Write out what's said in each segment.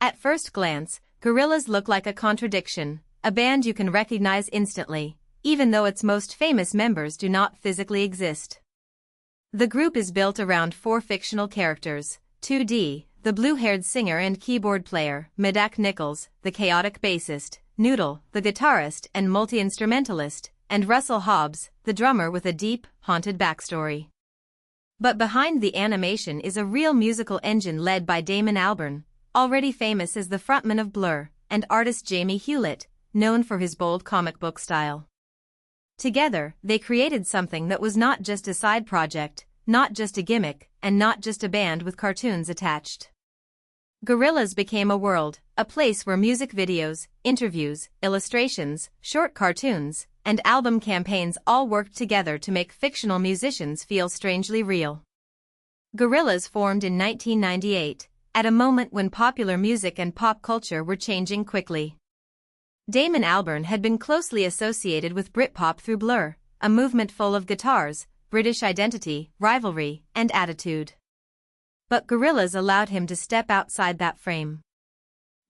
At first glance, Gorillaz look like a contradiction, a band you can recognize instantly, even though its most famous members do not physically exist. The group is built around four fictional characters: 2D, the blue-haired singer and keyboard player, Medak Nichols, the chaotic bassist, Noodle, the guitarist and multi-instrumentalist, and Russell Hobbs, the drummer with a deep, haunted backstory. But behind the animation is a real musical engine led by Damon Albarn, already famous as the frontman of Blur, and artist Jamie Hewlett, known for his bold comic book style. Together, they created something that was not just a side project, not just a gimmick, and not just a band with cartoons attached. Gorillaz became a world, a place where music videos, interviews, illustrations, short cartoons, and album campaigns all worked together to make fictional musicians feel strangely real. Gorillaz formed in 1998, at a moment when popular music and pop culture were changing quickly. Damon Albarn had been closely associated with Britpop through Blur, a movement full of guitars, British identity, rivalry, and attitude. But Gorillaz allowed him to step outside that frame.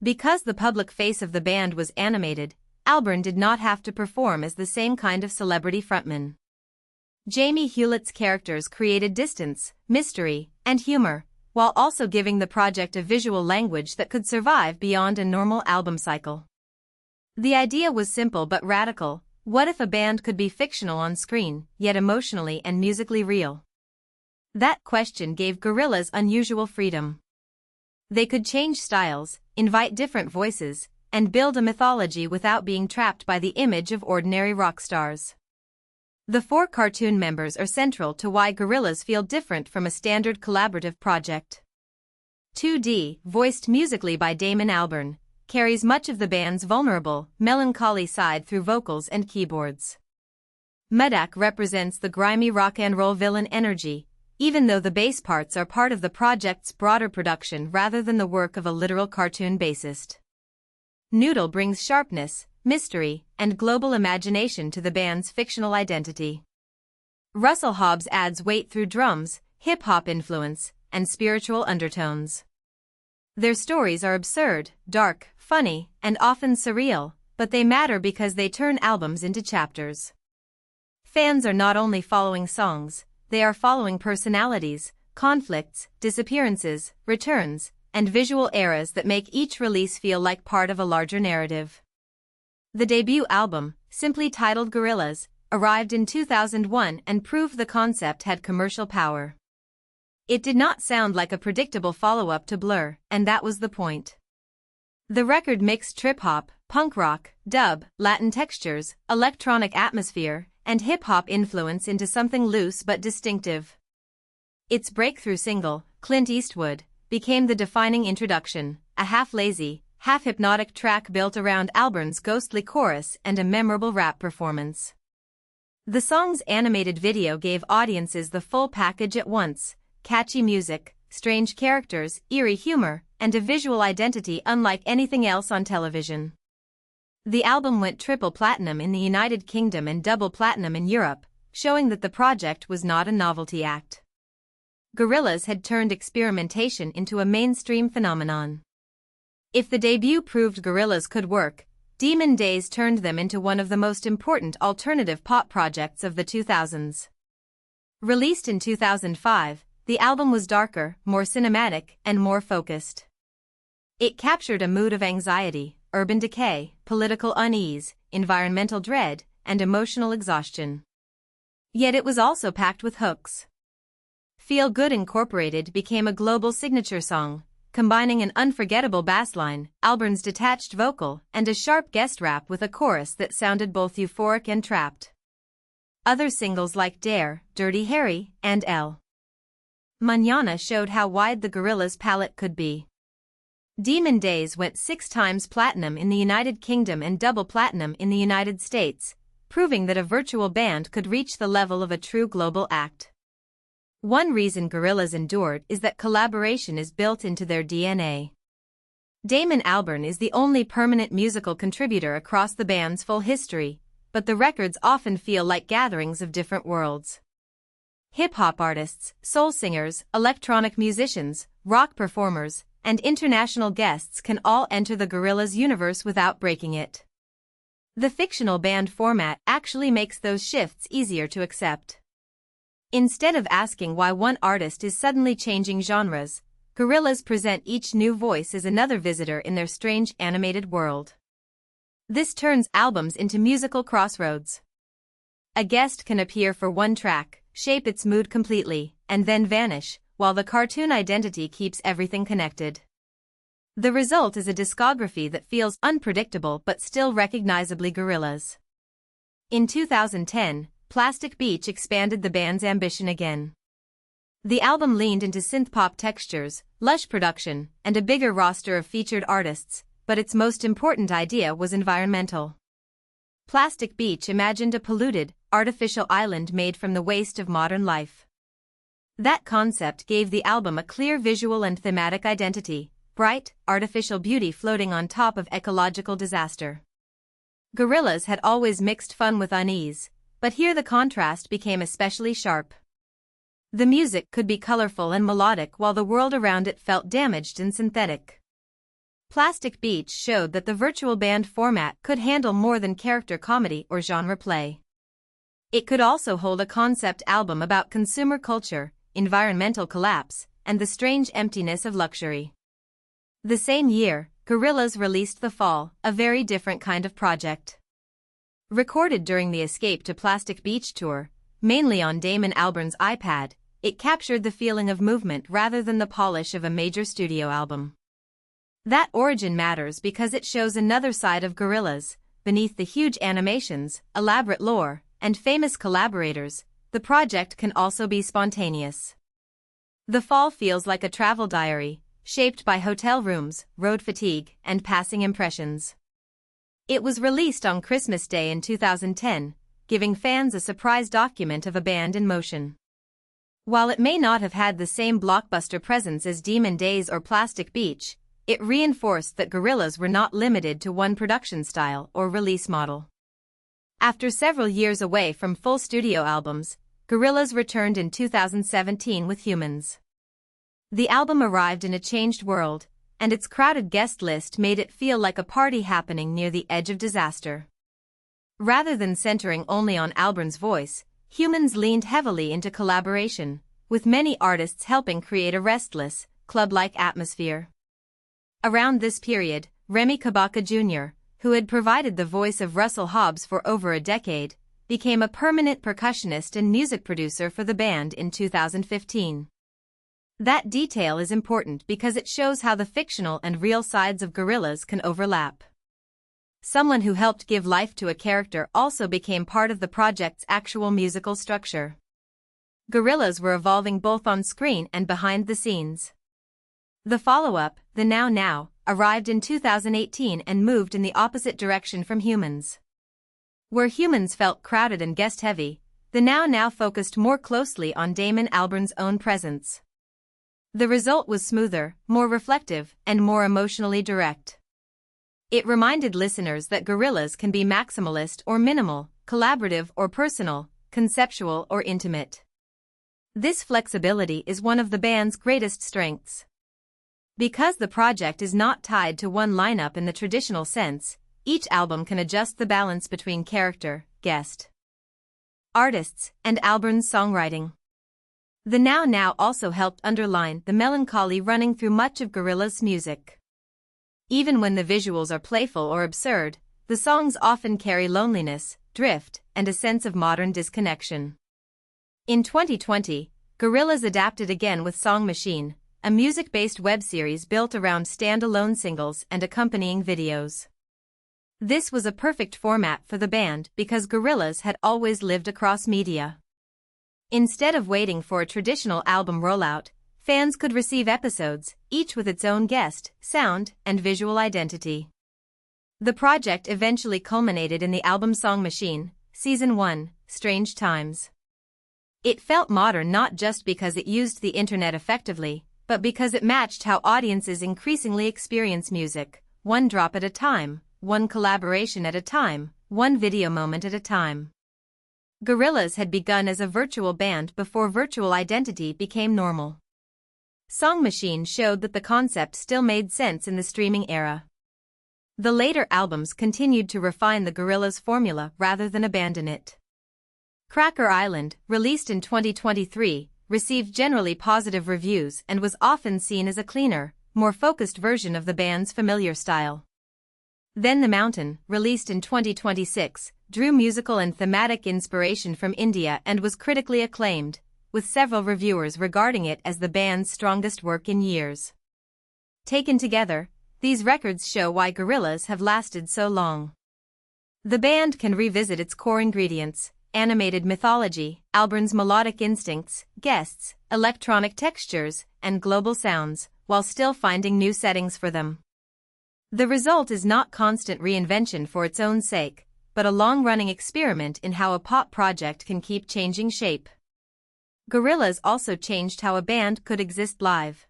Because the public face of the band was animated, Albarn did not have to perform as the same kind of celebrity frontman. Jamie Hewlett's characters created distance, mystery, and humor, while also giving the project a visual language that could survive beyond a normal album cycle. The idea was simple but radical: what if a band could be fictional on screen, yet emotionally and musically real? That question gave Gorillaz unusual freedom. They could change styles, invite different voices, and build a mythology without being trapped by the image of ordinary rock stars. The four cartoon members are central to why Gorillaz feel different from a standard collaborative project. 2D, voiced musically by Damon Albarn, carries much of the band's vulnerable, melancholy side through vocals and keyboards. Medak represents the grimy rock and roll villain energy, even though the bass parts are part of the project's broader production rather than the work of a literal cartoon bassist. Noodle brings sharpness, mystery, and global imagination to the band's fictional identity. Russell Hobbs adds weight through drums, hip-hop influence, and spiritual undertones. Their stories are absurd, dark, funny, and often surreal, but they matter because they turn albums into chapters. Fans are not only following songs, they are following personalities, conflicts, disappearances, returns, and visual eras that make each release feel like part of a larger narrative. The debut album, simply titled Gorillaz, arrived in 2001 and proved the concept had commercial power. It did not sound like a predictable follow-up to Blur, and that was the point. The record mixed trip-hop, punk rock, dub, Latin textures, electronic atmosphere, and hip-hop influence into something loose but distinctive. Its breakthrough single, Clint Eastwood, became the defining introduction, a half-lazy, half-hypnotic track built around Albarn's ghostly chorus and a memorable rap performance. The song's animated video gave audiences the full package at once: catchy music, strange characters, eerie humor, and a visual identity unlike anything else on television. The album went triple platinum in the United Kingdom and double platinum in Europe, showing that the project was not a novelty act. Gorillaz had turned experimentation into a mainstream phenomenon. If the debut proved Gorillaz could work, Demon Days turned them into one of the most important alternative pop projects of the 2000s. Released in 2005, the album was darker, more cinematic, and more focused. It captured a mood of anxiety, urban decay, political unease, environmental dread, and emotional exhaustion. Yet it was also packed with hooks. Feel Good Incorporated became a global signature song, combining an unforgettable bassline, Albarn's detached vocal, and a sharp guest rap with a chorus that sounded both euphoric and trapped. Other singles like Dare, Dirty Harry, and El Mañana showed how wide the Gorillaz palette could be. Demon Days went 6 times platinum in the United Kingdom and double platinum in the United States, proving that a virtual band could reach the level of a true global act. One reason Gorillaz endured is that collaboration is built into their DNA. Damon Albarn is the only permanent musical contributor across the band's full history, but the records often feel like gatherings of different worlds. Hip-hop artists, soul singers, electronic musicians, rock performers, and international guests can all enter the Gorillaz universe without breaking it. The fictional band format actually makes those shifts easier to accept. Instead of asking why one artist is suddenly changing genres, Gorillaz present each new voice as another visitor in their strange animated world. This turns albums into musical crossroads. A guest can appear for one track, shape its mood completely, and then vanish, while the cartoon identity keeps everything connected. The result is a discography that feels unpredictable but still recognizably Gorillaz. In 2010, Plastic Beach expanded the band's ambition again. The album leaned into synth-pop textures, lush production, and a bigger roster of featured artists, but its most important idea was environmental. Plastic Beach imagined a polluted, artificial island made from the waste of modern life. That concept gave the album a clear visual and thematic identity: bright, artificial beauty floating on top of ecological disaster. Gorillaz had always mixed fun with unease, but here the contrast became especially sharp. The music could be colorful and melodic while the world around it felt damaged and synthetic. Plastic Beach showed that the virtual band format could handle more than character comedy or genre play. It could also hold a concept album about consumer culture, environmental collapse, and the strange emptiness of luxury. The same year, Gorillaz released The Fall, a very different kind of project. Recorded during the Escape to Plastic Beach tour, mainly on Damon Albarn's iPad, it captured the feeling of movement rather than the polish of a major studio album. That origin matters because it shows another side of Gorillaz. Beneath the huge animations, elaborate lore, and famous collaborators, the project can also be spontaneous. The Fall feels like a travel diary, shaped by hotel rooms, road fatigue, and passing impressions. It was released on Christmas Day in 2010, giving fans a surprise document of a band in motion. While it may not have had the same blockbuster presence as Demon Days or Plastic Beach, it reinforced that Gorillaz were not limited to one production style or release model. After several years away from full studio albums, Gorillaz returned in 2017 with Humans. The album arrived in a changed world, and its crowded guest list made it feel like a party happening near the edge of disaster. Rather than centering only on Albarn's voice, Humans leaned heavily into collaboration, with many artists helping create a restless, club-like atmosphere. Around this period, Remy Kabaka Jr., who had provided the voice of Russell Hobbs for over a decade, became a permanent percussionist and music producer for the band in 2015. That detail is important because it shows how the fictional and real sides of Gorillaz can overlap. Someone who helped give life to a character also became part of the project's actual musical structure. Gorillaz were evolving both on screen and behind the scenes. The follow-up, The Now Now, arrived in 2018 and moved in the opposite direction from Humans. Where Humans felt crowded and guest-heavy, The Now Now focused more closely on Damon Albarn's own presence. The result was smoother, more reflective, and more emotionally direct. It reminded listeners that Gorillaz can be maximalist or minimal, collaborative or personal, conceptual or intimate. This flexibility is one of the band's greatest strengths. Because the project is not tied to one lineup in the traditional sense, each album can adjust the balance between character, guest, artists, and Albarn's songwriting. The Now Now also helped underline the melancholy running through much of Gorillaz' music. Even when the visuals are playful or absurd, the songs often carry loneliness, drift, and a sense of modern disconnection. In 2020, Gorillaz adapted again with Song Machine, a music-based web series built around standalone singles and accompanying videos. This was a perfect format for the band because Gorillaz had always lived across media. Instead of waiting for a traditional album rollout, fans could receive episodes, each with its own guest, sound, and visual identity. The project eventually culminated in the album Song Machine, Season 1, Strange Times. It felt modern not just because it used the internet effectively, but because it matched how audiences increasingly experience music, one drop at a time, one collaboration at a time, one video moment at a time. Gorillaz had begun as a virtual band before virtual identity became normal. Song Machine showed that the concept still made sense in the streaming era. The later albums continued to refine the Gorillaz formula rather than abandon it. Cracker Island, released in 2023, received generally positive reviews and was often seen as a cleaner, more focused version of the band's familiar style. Then the Mountain, released in 2026, drew musical and thematic inspiration from India and was critically acclaimed, with several reviewers regarding it as the band's strongest work in years. Taken together, these records show why Gorillaz have lasted so long. The band can revisit its core ingredients: animated mythology, Albarn's melodic instincts, guests, electronic textures, and global sounds, while still finding new settings for them. The result is not constant reinvention for its own sake, but a long-running experiment in how a pop project can keep changing shape. Gorillaz also changed how a band could exist live.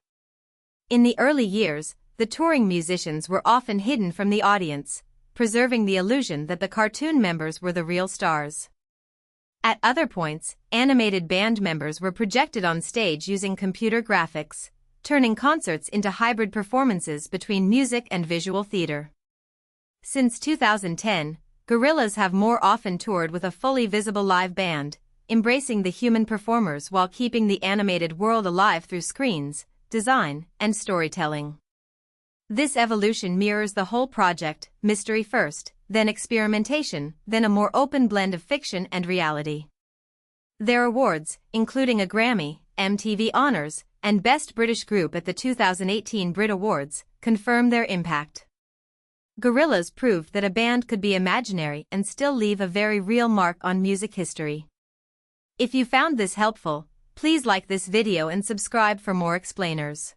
In the early years, the touring musicians were often hidden from the audience, preserving the illusion that the cartoon members were the real stars. At other points, animated band members were projected on stage using computer graphics, turning concerts into hybrid performances between music and visual theater. Since 2010, Gorillaz have more often toured with a fully visible live band, embracing the human performers while keeping the animated world alive through screens, design, and storytelling. This evolution mirrors the whole project: mystery first, then experimentation, then a more open blend of fiction and reality. Their awards, including a Grammy, MTV Honors, and Best British Group at the 2018 Brit Awards, confirm their impact. Gorillaz proved that a band could be imaginary and still leave a very real mark on music history. If you found this helpful, please like this video and subscribe for more explainers.